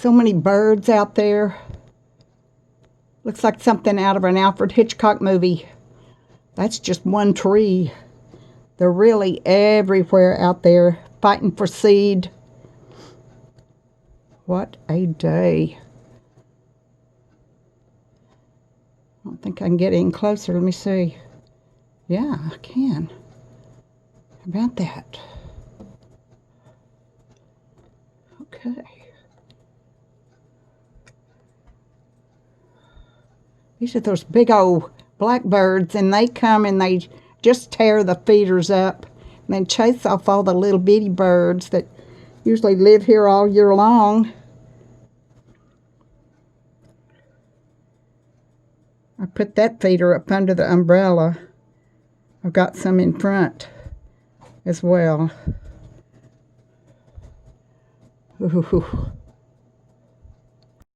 So many birds out there. Looks like something out of an Alfred Hitchcock movie. That's just one tree. They're really everywhere out there fighting for seed. What a day. I don't think I can get in closer. Let me see. Yeah, I can. How about that? Okay. These are those big old blackbirds, and they come and they just tear the feeders up and then chase off all the little bitty birds that usually live here all year long. I put that feeder up under the umbrella. I've got some in front as well. Ooh.